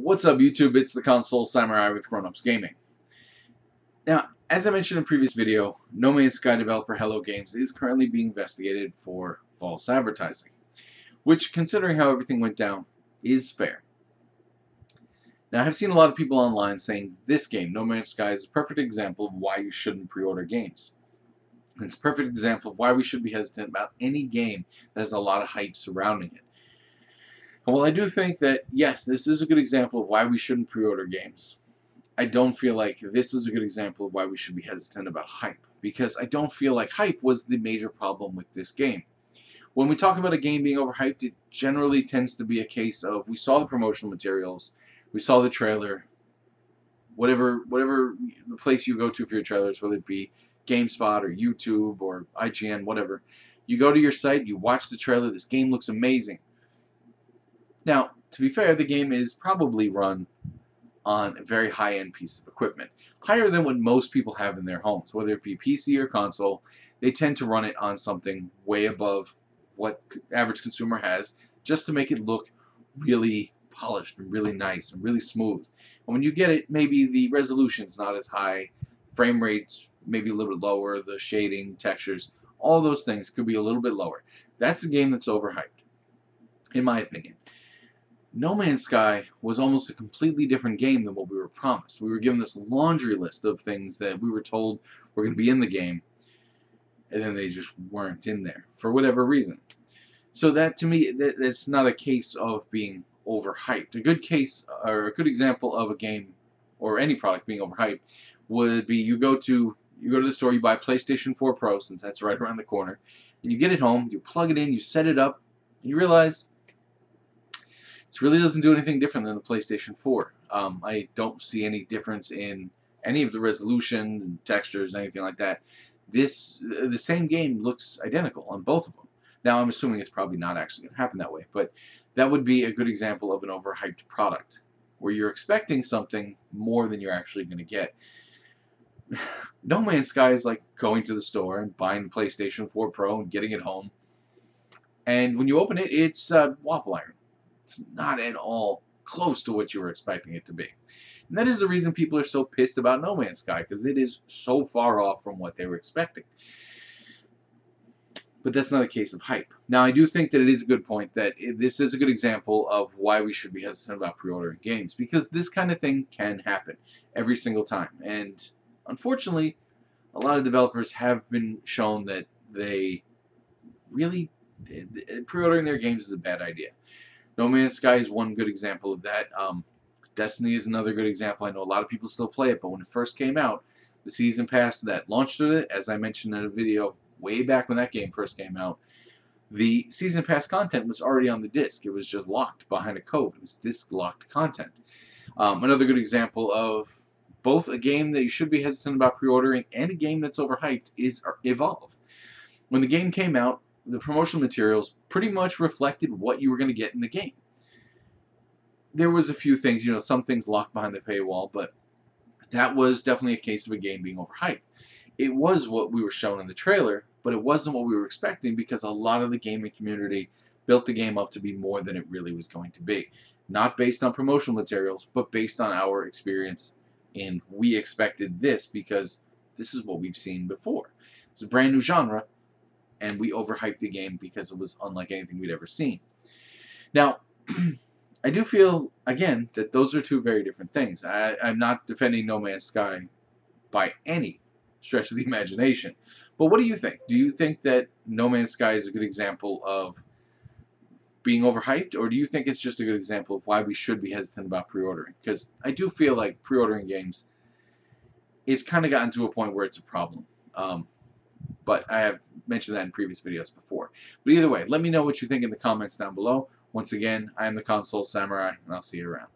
What's up, YouTube? It's the Console Samurai with Grown Ups Gaming. Now, as I mentioned in a previous video, No Man's Sky developer Hello Games is currently being investigated for false advertising, which, considering how everything went down, is fair. Now, I've seen a lot of people online saying this game, No Man's Sky, is a perfect example of why you shouldn't pre-order games. It's a perfect example of why we should be hesitant about any game that has a lot of hype surrounding it. And while I do think that, yes, this is a good example of why we shouldn't pre-order games, I don't feel like this is a good example of why we should be hesitant about hype, because I don't feel like hype was the major problem with this game. When we talk about a game being overhyped, it generally tends to be a case of we saw the promotional materials, we saw the trailer, whatever the place you go to for your trailers, whether it be GameSpot or YouTube or IGN, whatever. You go to your site, you watch the trailer, this game looks amazing. Now, to be fair, the game is probably run on a very high-end piece of equipment, higher than what most people have in their homes, whether it be PC or console. They tend to run it on something way above what average consumer has, just to make it look really polished and really nice and really smooth. And when you get it, maybe the resolution's not as high, frame rates maybe a little bit lower, the shading, textures, all those things could be a little bit lower. That's a game that's overhyped, in my opinion. No Man's Sky was almost a completely different game than what we were promised. We were given this laundry list of things that we were told were going to be in the game, and then they just weren't in there for whatever reason. So that, to me, that's not a case of being overhyped. A good case, or a good example of a game or any product being overhyped would be you go to the store, you buy a PlayStation 4 Pro, since that's right around the corner, and you get it home, you plug it in, you set it up, and you realize this really doesn't do anything different than the PlayStation 4. I don't see any difference in any of the resolution and textures, anything like that. The same game looks identical on both of them. Now, I'm assuming it's probably not actually going to happen that way, but that would be a good example of an overhyped product, where you're expecting something more than you're actually going to get. No Man's Sky is like going to the store and buying the PlayStation 4 Pro and getting it home, and when you open it, it's waffle iron. It's not at all close to what you were expecting it to be. And that is the reason people are so pissed about No Man's Sky, because it is so far off from what they were expecting. But that's not a case of hype. Now, I do think that it is a good point that this is a good example of why we should be hesitant about pre-ordering games, because this kind of thing can happen every single time. And unfortunately, a lot of developers have been shown that they really pre-ordering their games is a bad idea. No Man's Sky is one good example of that. Destiny is another good example. I know a lot of people still play it, but when it first came out, the season pass that launched with it, as I mentioned in a video way back when that game first came out, the season pass content was already on the disc. It was just locked behind a code. It was disc-locked content. Another good example of both a game that you should be hesitant about pre-ordering and a game that's overhyped is Evolve. When the game came out, the promotional materials pretty much reflected what you were going to get in the game. There was a few things, some things locked behind the paywall, but that was definitely a case of a game being overhyped. It was what we were shown in the trailer, but it wasn't what we were expecting, because a lot of the gaming community built the game up to be more than it really was going to be. Not based on promotional materials, but based on our experience, and we expected this because this is what we've seen before. It's a brand new genre, and we overhyped the game because it was unlike anything we'd ever seen. Now, I do feel, again, that those are two very different things. I'm not defending No Man's Sky by any stretch of the imagination. But what do you think? Do you think that No Man's Sky is a good example of being overhyped, or do you think it's just a good example of why we should be hesitant about pre-ordering? Because I do feel like pre-ordering games, it's kind of gotten to a point where it's a problem. But I have mentioned that in previous videos before. But either way, let me know what you think in the comments down below. Once again, I am the Console Samurai, and I'll see you around.